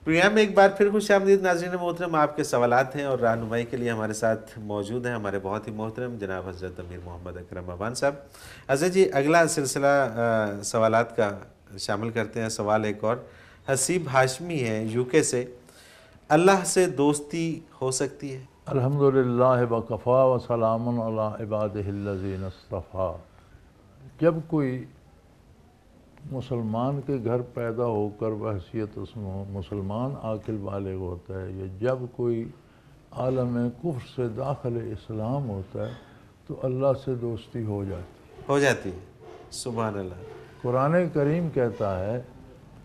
Programme میں ایک بار پھر خوش آمدید ناظرین محترم. آپ کے سوالات ہیں اور رہنمائی کے لیے ہمارے ساتھ موجود ہیں ہمارے بہت ہی محترم جناب حضرت امیر محمد اکرم بابان صاحب. حضرت جی اگلا سلسلہ سوالات کا شامل کرتے ہیں. سوال ایک اور حسیب ہاشمی ہے یو کے سے. اللہ سے دوستی ہو سکتی ہے؟ الحمدللہ وکفا وسلام علی عبادہ الذین اصطفیٰ. جب کوئی مسلمان کے گھر پیدا ہو کر بحیثیت مسلمان عاقل بالغ ہوتا ہے، یا جب کوئی عالم کفر سے داخل اسلام ہوتا ہے تو اللہ سے دوستی ہو جاتی ہے. سبحان اللہ. قرآن کریم کہتا ہے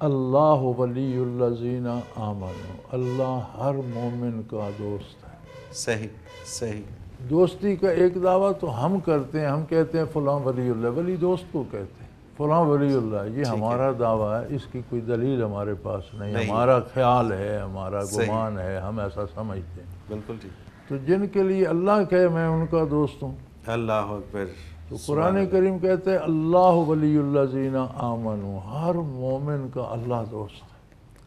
اللہ ولی الذین آمنوا، اللہ ہر مومن کا دوست ہے. صحیح. دوستی کا ایک دعویٰ تو ہم کرتے ہیں، ہم کہتے ہیں فلاں ولی اللہ، ولی دوست کو کہتے ہیں، فلاں ولی اللہ. یہ ہمارا دعویٰ ہے، اس کی کوئی دلیل ہمارے پاس نہیں. ہمارا خیال ہے، ہمارا گمان ہے، ہم ایسا سمجھتے ہیں. بالکل ٹھیک. تو جن کے لیے اللہ کہے میں ان کا دوست ہوں. اللہ اکبر. تو قرآن کریم کہتے ہیں اللہ ولی الذین آمنوا، ہر مومن کا اللہ دوست ہے.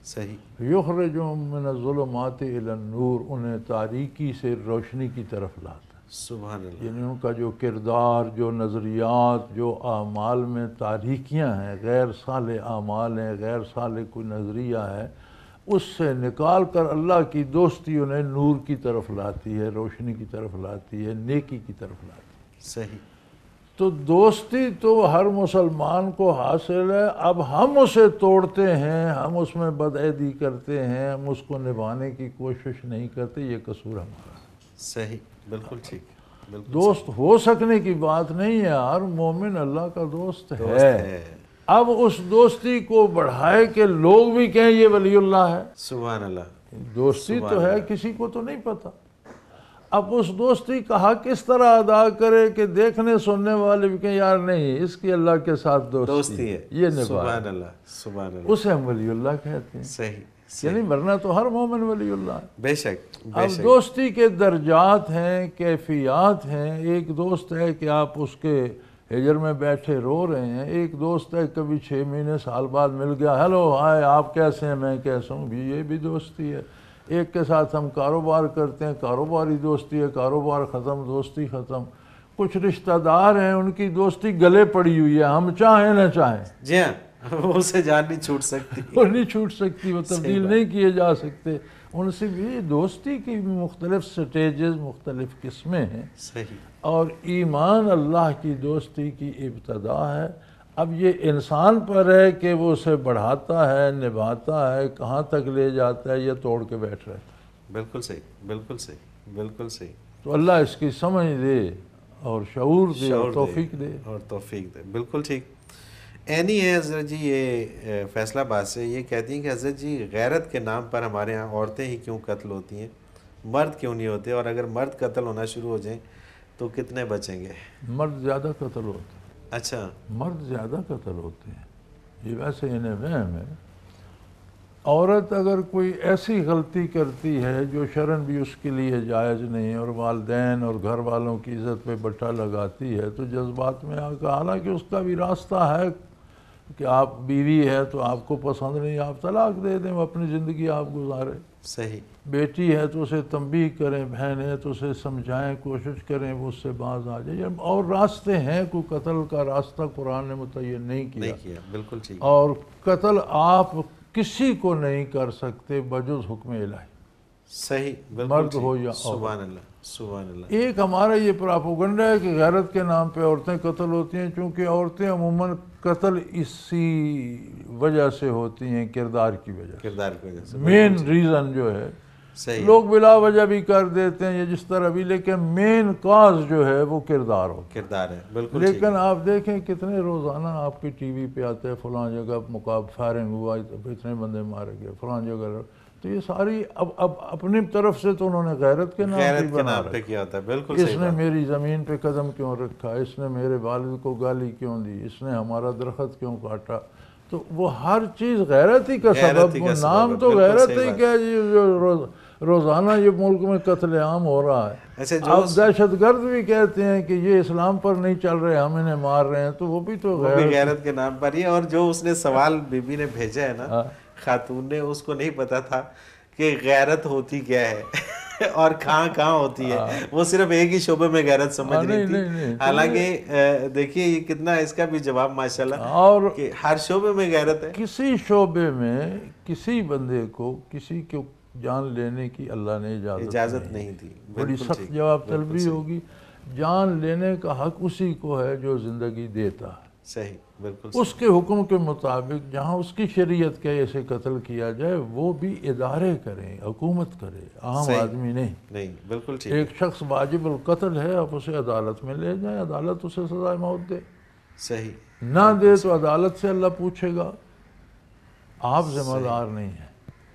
صحیح. یخرجہم من الظلمات الی النور، انہیں تاریکی سے روشنی کی طرف لاتا ہے. سبحان اللہ. یعنی ان کا جو کردار، جو نظریات، جو اعمال میں تاریکیاں ہیں، غیر صالح اعمال ہیں، غیر صالح کوئی نظریہ ہے، اس سے نکال کر اللہ کی دوستی انہیں نور کی طرف لاتی ہے، روشنی کی طرف لاتی ہے، نیکی کی طرف لاتی ہے. صحیح. تو دوستی تو ہر مسلمان کو حاصل ہے. اب ہم اسے توڑتے ہیں، ہم اس میں بدعہدی کرتے ہیں، ہم اس کو نبھانے کی کوشش نہیں کرتے، یہ قصور ہمارا. صحیح. بالکل ٹھیک. دوست ہو سکنے کی بات نہیں ہے، ہر مومن اللہ کا دوست ہے. اب اس دوستی کو بڑھائے کہ لوگ بھی کہیں یہ ولی اللہ ہے. سبحان اللہ. دوستی تو ہے، کسی کو تو نہیں پتا. اب اس دوستی کا حق اس طرح ادا کرے کہ دیکھنے سننے والے بھی کہیں یار نہیں اس کی اللہ کے ساتھ دوستی ہے، یہ نبھائے. سبحان اللہ. سبحان اللہ. اسے ہم ولی اللہ کہتے ہیں. صحیح. یعنی ورنہ تو ہر مومن ولی اللہ ہے. بے شک. اب دوستی کے درجات ہیں، کیفیات ہیں. ایک دوست ہے کہ آپ اس کے ہجر میں بیٹھے رو رہے ہیں. ایک دوست ہے کبھی 6 مہینے سال بعد مل گیا، ہیلو ہائے آپ کیسے ہیں، میں کیسا ہوں، بھی یہ بھی دوستی ہے. ایک کے ساتھ ہم کاروبار کرتے ہیں، کاروباری دوستی ہے، کاروبار ختم دوستی ختم. کچھ رشتہ دار ہیں ان کی دوستی گلے پڑی ہوئی ہے، ہم چاہیں نہ چاہیں. جی ہاں، اسے جان نہیں چھوٹ سکتی. وہ نہیں چھوٹ سکتی، وہ تبدیل نہیں کیے جا سکتے. ان سے بھی دوستی کی مختلف سٹیجز، مختلف قسمیں ہیں. صحیح. اور ایمان اللہ کی دوستی کی ابتدا ہے. اب یہ انسان پر ہے کہ وہ اسے بڑھاتا ہے، نبھاتا ہے، کہاں تک لے جاتا ہے، یہ توڑ کے بیٹھ رہتا ہے. بالکل صحیح. بالکل صحیح. بالکل صحیح. تو اللہ اس کی سمجھ دے اور شعور دے اور توفیق دے. بالکل ٹھیک. اینی ہے حضرت جی یہ فیصلہ آباد سے، یہ کہتی ہیں کہ حضرت جی غیرت کے نام پر ہمارے ہاں عورتیں ہی کیوں قتل ہوتی ہیں، مرد کیوں نہیں ہوتے، اور اگر مرد قتل ہونا شروع ہو جائیں تو کتنے بچیں گے؟ مرد زیادہ قتل ہوتے ہیں. اچھا. مرد زیادہ قتل ہوتے ہیں. یہ ویسے انہیں وہم ہے. عورت اگر کوئی ایسی غلطی کرتی ہے جو شرعاً بھی اس کے لیے جائز نہیں اور والدین اور گھر والوں کی عزت پہ بٹھا لگاتی ہے تو جذبات میں آ کر، حالانکہ اس کا بھی راستہ ہے کہ آپ بیوی ہے تو آپ کو پسند نہیں، آپ طلاق دے دیں، اپنی زندگی آپ گزارے. صحیح. بیٹی ہے تو اسے تنبیہ کریں، بہن ہے تو اسے سمجھائیں، کوشش کریں وہ اس سے باز آ جائے. اور راستے ہیں، کوئی قتل کا راستہ قرآن نے متعین نہیں کیا. بالکل ٹھیک. اور قتل آپ کسی کو نہیں کر سکتے بجز حکم الہی. صحیح. مرد ہو یا عورت. سبحان اللہ. سبحان اللہ. ایک ہمارا یہ پراپوگنڈا ہے کہ غیرت کے نام پہ عورتیں قتل ہوتی ہیں، چونکہ عورتیں عموماً قتل اسی وجہ سے ہوتی ہیں، کردار کی وجہ سے. مین ریزن جو ہے صحیح. لوگ بلا وجہ بھی کر دیتے ہیں یہ جس طرح بھی، لیکن مین کاز جو ہے وہ کردار ہے. بالکل. لیکن آپ دیکھیں کتنے روزانہ آپ کی ٹی وی پہ آتے ہیں فلاں جگہ فائرنگ ہوا، اتنے بندے مارے گئے فلاں جگہ. تو یہ ساری اب اپنی طرف سے تو انہوں نے غیرت کے نام پہ کیا ہوتا ہے. بالکل. اس نے میری زمین پہ قدم کیوں رکھا، اس نے میرے والد کو گالی کیوں دی، اس نے ہمارا درخت کیوں کاٹا. تو وہ ہر چیز غیرت ہی کا سبب، وہ نام تو غیرت ہی کیا جو روزانہ یہ ملک میں قتل عام ہو رہا ہے. اب دہشت گرد بھی کہتے ہیں کہ یہ اسلام پر نہیں چل رہے، ہم انہیں مار رہے ہیں، تو وہ بھی تو غیرت کے نام پر ہی. اور جو اس نے سوال بی بی نے بھیجا ہے نا، خاتون نے، اس کو نہیں پتا تھا کہ غیرت ہوتی کیا ہے اور کہاں ہوتی ہے. وہ صرف ایک ہی شعبے میں غیرت سمجھ رہی تھی. حالانکہ دیکھیے یہ کتنا اس کا بھی جواب ماشاءاللہ اور کہ ہر شعبے میں غیرت ہے. کسی شعبے میں کسی بندے کو کسی کو جان لینے کی اللہ نے اجازت نہیں دی. بڑی سخت جواب طلبی ہوگی. جان لینے کا حق اسی کو ہے جو زندگی دیتا ہے. صحیح، بالکل. اس کے حکم کے مطابق جہاں اس کی شریعت کے اسے قتل کیا جائے وہ بھی ادارے کریں، حکومت کرے، عام آدمی نہیں. بالکل ٹھیک. ایک شخص واجب القتل ہے، آپ اسے عدالت میں لے جائیں، عدالت اسے سزائے موت دے. صحیح. نہ دے تو عدالت سے اللہ پوچھے گا، آپ ذمہ دار نہیں ہیں.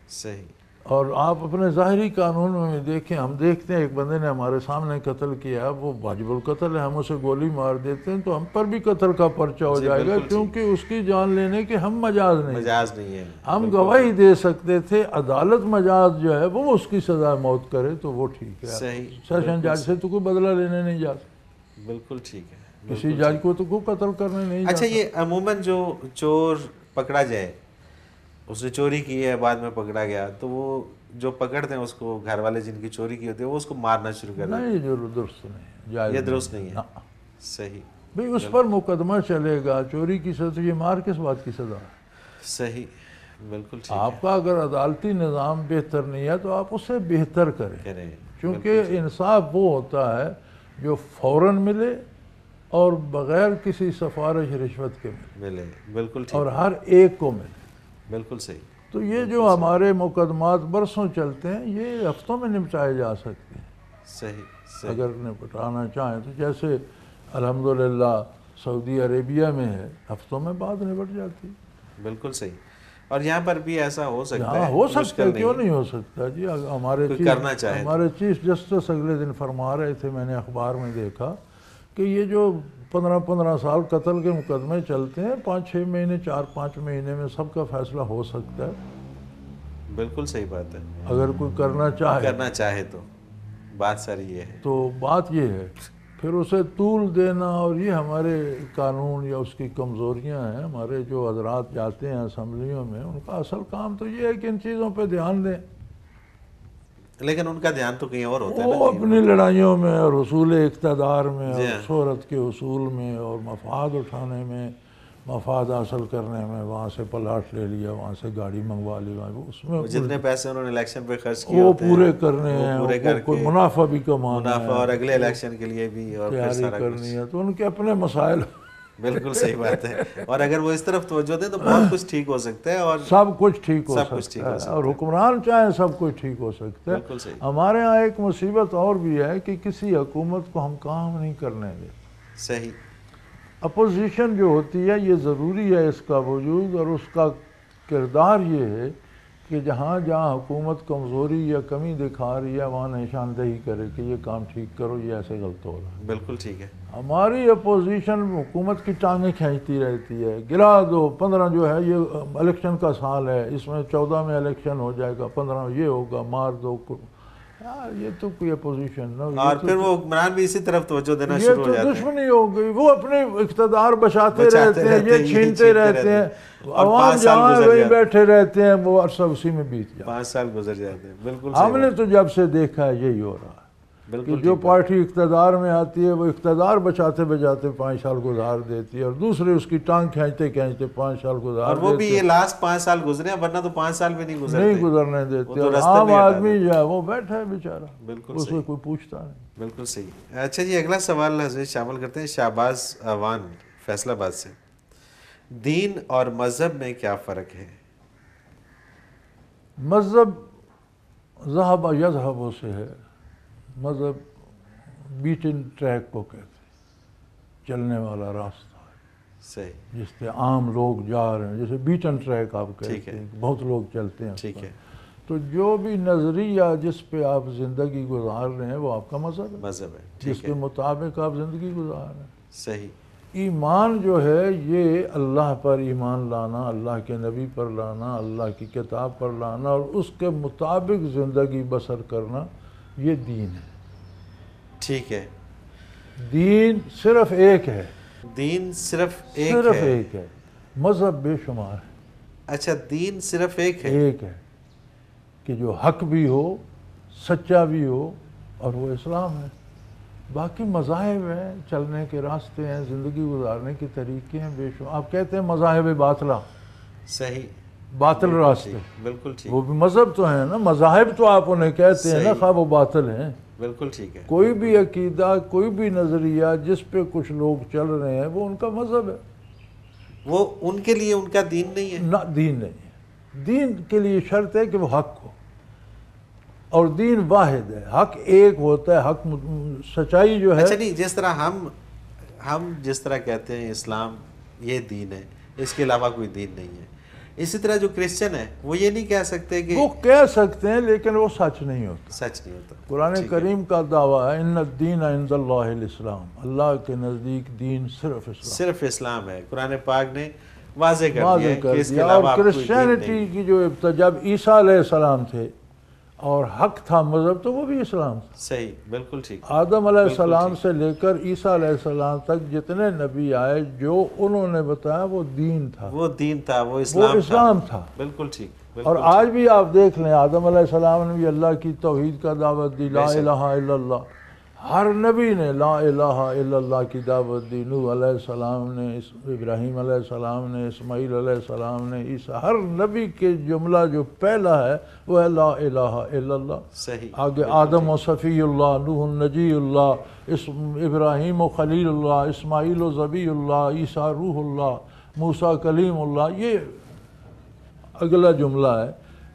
صحیح. اور آپ اپنے ظاہری قانون میں دیکھیں، ہم دیکھتے ہیں ایک بندے نے ہمارے سامنے قتل کیا، وہ واجب القتل ہے، ہم اسے گولی مار دیتے ہیں تو ہم پر بھی قتل کا پرچہ ہو جائے گا، کیونکہ اس کی جان لینے کے ہم مجاز نہیں ہیں. ہم گواہی دے سکتے تھے، عدالت مجاز جو ہے وہ اس کی سزا موت کرے تو وہ ٹھیک ہے. سیشن جج سے تو کوئی بدلہ لینے نہیں جا سکتا. بالکل ٹھیک ہے. کسی جج کو تو کوئی قتل کرنے نہیں جا سکتا. اچھا، یہ عموماً جو چور پکڑا جائے، اس نے چوری کی ہے بعد میں پکڑا گیا، تو وہ جو پکڑتے ہیں اس کو، گھر والے جن کی چوری کی ہوتی ہے، وہ اس کو مارنا شروع کر دیتے ہیں. نہیں، جو درست نہیں، یہ درست نہیں ہے. صحیح. بھئی اس پر مقدمہ چلے گا. چوری کی سزا، یہ مار کس بات کی سزا ہے؟ صحیح، بالکل ٹھیک. آپ کا اگر عدالتی نظام بہتر نہیں ہے تو آپ اسے بہتر کریں، کیونکہ انصاف وہ ہوتا ہے جو فوراً ملے اور بغیر کسی سفارش رشوت کے ملے. بالکل ٹھیک. اور ہر ایک کو ملے. بالکل صحیح. تو یہ جو ہمارے مقدمات برسوں چلتے ہیں، یہ ہفتوں میں نمٹائے جا سکتے ہیں. صحیح. اگر نپٹانا چاہیں تو، جیسے الحمدللہ سعودی عربیہ میں ہے، ہفتوں میں بعد نپٹ جاتی. بالکل صحیح. اور یہاں پر بھی ایسا ہو سکتا ہے. ہو سکتا ہے، کیوں نہیں ہو سکتا جی. ہمارے چیف جسٹس اگلے دن فرما رہے تھے، میں نے اخبار میں دیکھا کہ یہ جو 15 سال قتل کے مقدمے چلتے ہیں، 5-6 مہینے 4-5 مہینے میں سب کا فیصلہ ہو سکتا ہے. بالکل صحیح بات ہے. اگر کوئی کرنا چاہے تو بات ساری یہ ہے. تو بات یہ ہے، پھر اسے طول دینا، اور یہ ہمارے قانون یا اس کی کمزوریاں ہیں. ہمارے جو حضرات جاتے ہیں اسمبلیوں میں، ان کا اصل کام تو یہ ہے کہ ان چیزوں پہ دھیان دیں، لیکن ان کا دھیان تو کہیں اور ہوتا ہے. وہ اپنی لڑائیوں میں اور حصول اقتدار میں اور شہرت کے حصول میں اور مفاد اٹھانے میں، مفاد حاصل کرنے میں، وہاں سے پلاٹ لے لیا، وہاں سے گاڑی منگوا لی، اس میں جتنے پیسے انہوں نے الیکشن پہ خرچ کیے وہ پورے کرنے ہیں، کوئی منافع بھی کمانا ہے، اور اگلے الیکشن کے لیے بھی تیاری کرنی ہے. تو ان کے اپنے مسائل. بالکل صحیح بات ہے. اور اگر وہ اس طرف توجہ دیں تو بہت کچھ ٹھیک ہو سکتا ہے، اور سب کچھ ٹھیک ہو سکتا ہے، اور حکمران چاہیں سب کچھ ٹھیک ہو سکتا ہے. ہمارے ہاں ایک مصیبت اور بھی ہے کہ کسی حکومت کو ہم کام نہیں کرنے دیں. صحیح. اپوزیشن جو ہوتی ہے، یہ ضروری ہے اس کا وجود، اور اس کا کردار یہ ہے کہ جہاں جہاں حکومت کمزوری یا کمی دکھا رہی ہے، وہاں نشاندہی کرے کہ یہ کام ٹھیک کرو، یہ ایسے غلط ہو رہا ہے. بالکل ٹھیک ہے. ہماری اپوزیشن حکومت کی ٹانگیں کھینچتی رہتی ہے. گرا دو، 15 جو ہے یہ الیکشن کا سال ہے، اس میں 14 میں الیکشن ہو جائے گا، 15 یہ ہوگا، مار دو. یار یہ تو کوئی اپوزیشن نہ. اور پھر وہ حکمران بھی اسی طرف توجہ دینا شروع ہو جاتے ہیں. یہ تو دشمنی ہو گئی. وہ اپنے اقتدار بچاتے رہتے ہیں، یہ چھینتے رہتے ہیں. عوام جہاں وہیں بیٹھے رہتے ہیں، وہ عرصہ اسی میں بیت جاتا ہے. 5 سال گزر جاتے ہیں. بالکل. ہم نے تو جب سے دیکھا ہے یہی ہو رہا ہے کہ جو پارٹی اقتدار میں آتی ہے وہ اقتدار بچاتے بچاتے 5 سال گزار دیتی ہے، اور دوسرے اس کی ٹانگ کھینچتے کھینچتے 5 سال گزار دیتے ہیں. اور وہ بھی یہ لاسٹ 5 سال گزرے ہیں، ورنہ تو 5 سال بھی نہیں گزرنے دیتے. اور عام آدمی جو ہے وہ بیٹھا ہے بیچارہ، بالکل اس کو کوئی پوچھتا نہیں. بالکل صحیح. اچھا جی، اگلا سوال حضرت شامل کرتے ہیں شہباز اعوان فیصل آباد سے. دین اور مذہب میں کیا فرق ہے؟ مذہب ذہب یذہب سے ہے. مذہب بیٹن ٹریک کو کہتے ہیں، چلنے والا راستہ ہے. صحیح. جس پہ عام لوگ جا رہے ہیں، جیسے بیٹن ٹریک آپ کہتے ہیں، بہت لوگ چلتے ہیں. ٹھیک ہے. تو جو بھی نظریہ جس پہ آپ زندگی گزار رہے ہیں وہ آپ کا مذہب ہے. جس کے مطابق آپ زندگی گزار رہے ہیں. صحیح. ایمان جو ہے یہ اللہ پر ایمان لانا، اللہ کے نبی پر لانا، اللہ کی کتاب پر لانا، اور اس کے مطابق زندگی بسر کرنا، یہ دین ہے. ٹھیک ہے. دین صرف ایک ہے. دین صرف ایک ہے. مذہب بے شمار ہے. اچھا دین صرف ایک ہے؟ ایک ہے کہ جو حق بھی ہو، سچا بھی ہو، اور وہ اسلام ہے۔ باقی مذاہب ہیں، چلنے کے راستے ہیں، زندگی گزارنے کے طریقے ہیں بے شمار۔ آپ کہتے ہیں مذاہب باطلہ، صحیح، باطل راستے، بالکل ٹھیک، وہ بھی مذہب تو ہیں نا، مذاہب تو آپ انہیں کہتے ہیں نا، صحیح، خواہ وہ باطل ہیں۔ بالکل ٹھیک ہے۔ کوئی بھی عقیدہ، کوئی بھی نظریہ جس پہ کچھ لوگ چل رہے ہیں وہ ان کا مذہب ہے، وہ ان کے لیے ان کا دین نہیں ہے۔ نہ دین نہیں ہے۔ دین کے لیے شرط ہے کہ وہ حق ہو، اور دین واحد ہے، حق ایک ہوتا ہے، حق سچائی جو ہے۔ اچھا نہیں، جس طرح ہم جس طرح کہتے ہیں اسلام یہ دین ہے، اس کے علاوہ کوئی دین نہیں ہے، اسی طرح جو کرسچن ہے وہ یہ نہیں کہہ سکتے کہ وہ کہہ سکتے ہیں لیکن وہ سچ نہیں ہوتا۔ سچ نہیں ہوتا۔ قرآن کریم کا دعویٰ ہے ان الدین عند اللہ الاسلام، اللہ کے نزدیک دین صرف اسلام، صرف اسلام ہے۔ قرآن پاک نے واضح کر دیا واضح ہے کر کہ اس کے دیا۔ علاوہ اور آپ کوئی دین کرسچینٹی نہیں۔ کی جو جب عیسیٰ علیہ السلام تھے اور حق تھا مذہب، تو وہ بھی اسلام تھا۔ صحیح، بالکل ٹھیک، آدم علیہ بالکل السلام ٹھیک۔ سے لے کر عیسیٰ علیہ السلام تک جتنے نبی آئے، جو انہوں نے بتایا وہ دین تھا، وہ دین تھا، وہ وہ اسلام اسلام تھا۔ بالکل ٹھیک، اور بالکل آج بھی آپ دیکھ لیں، آدم علیہ السلام نے بھی اللہ کی توحید کا دعوت دی، لا بے شک۔ الہ الا اللہ۔ ہر نبی نے لا الہ الا اللہ کی دعوت دی، نوح علیہ السلام نے، ابراہیم علیہ السلام نے، اسماعیل علیہ السلام نے، عیسیٰ، ہر نبی کے جملہ جو پہلا ہے وہ ہے لا الہ الا اللہ۔ صحیح، آگے آدم و صفی اللہ، نوح نجی اللہ، ابراہیم و خلیل اللہ، اسماعیل و ذبی اللہ، عیسیٰ روح اللہ، موسیٰ کلیم اللہ۔ یہ اگلا جملہ ہے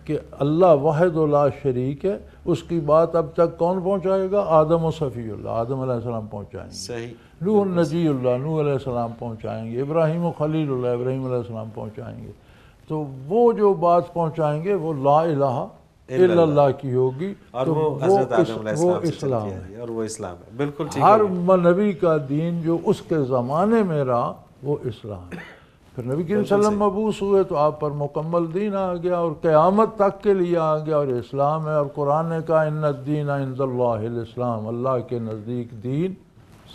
کہ اللہ واحد و لا شریک ہے۔ اس کی بات اب تک کون پہنچائے گا؟ آدم و صفی اللہ، آدم علیہ السلام پہنچائیں گے۔ صحیح، نوح نجی اللہ، نوح علیہ السلام پہنچائیں گے۔ ابراہیم و خلیل اللہ، ابراہیم علیہ السلام پہنچائیں گے۔ تو وہ جو بات پہنچائیں گے وہ لا الہ الا اللہ کی ہوگی، اور تو وہ حضرت آدم علیہ وہ السلام سے چل اسلام کے ہے۔ آئی اور وہ اسلام ہے، بالکل ٹھیک ہر ہے۔ نبی کا دین جو اس کے زمانے میں رہا وہ اسلام ہے۔ پھر نبی کریم صلی اللہ علیہ وسلم مبعوث ہوئے تو آپ پر مکمل دین آ گیا، اور قیامت تک کے لیے آ گیا، اور اسلام ہے۔ اور قرآن نے کہا ان الدین عند اللہ الاسلام، اللہ کے نزدیک دین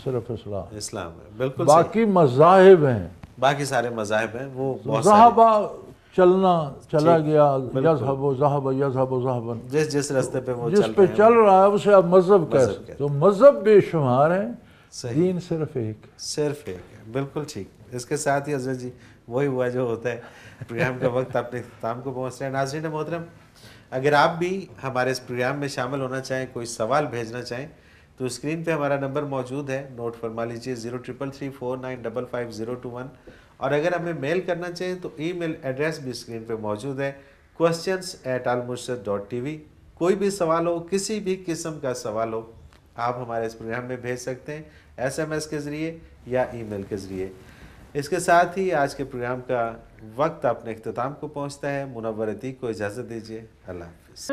صرف اسلام، اسلام ہے، بالکل صحیح۔ باقی مذاہب ہیں، باقی سارے مذاہب ہیں، وہ بہت سارے، ذہبہ چلنا چلا گیا، یذہب و ذہب یذہب و ذہبن، جس راستے پہ وہ جس پہ چل رہا ہے اسے آپ مذہب کہہ سکتے کہتے تو مذہب بے شمار ہیں، صحیح، دین صرف ایک ہے۔ صرف ایک ہے، بالکل ٹھیک۔ اس کے ساتھ ہی حضرت جی وہی ہوا جو ہوتا ہے، پروگرام کا وقت اپنے اختتام کو پہنچ رہا ہے۔ ناظرین محترم، اگر آپ بھی ہمارے اس پروگرام میں شامل ہونا چاہیں، کوئی سوال بھیجنا چاہیں، تو اسکرین پہ ہمارا نمبر موجود ہے، نوٹ فرما لیجئے 0333495521۔ اور اگر ہمیں میل کرنا چاہیں تو ای میل ایڈریس بھی اسکرین پہ موجود ہے، questions@almurshid.tv۔ کوئی بھی سوال ہو، کسی بھی قسم کا سوال ہو، آپ ہمارے اس پروگرام میں بھیج سکتے ہیں، SMS کے ذریعے یا ای میل کے ذریعے۔ اس کے ساتھ ہی آج کے پروگرام کا وقت اپنے اختتام کو پہنچتا ہے۔ منور عتیق کو اجازت دیجیے، اللہ حافظ۔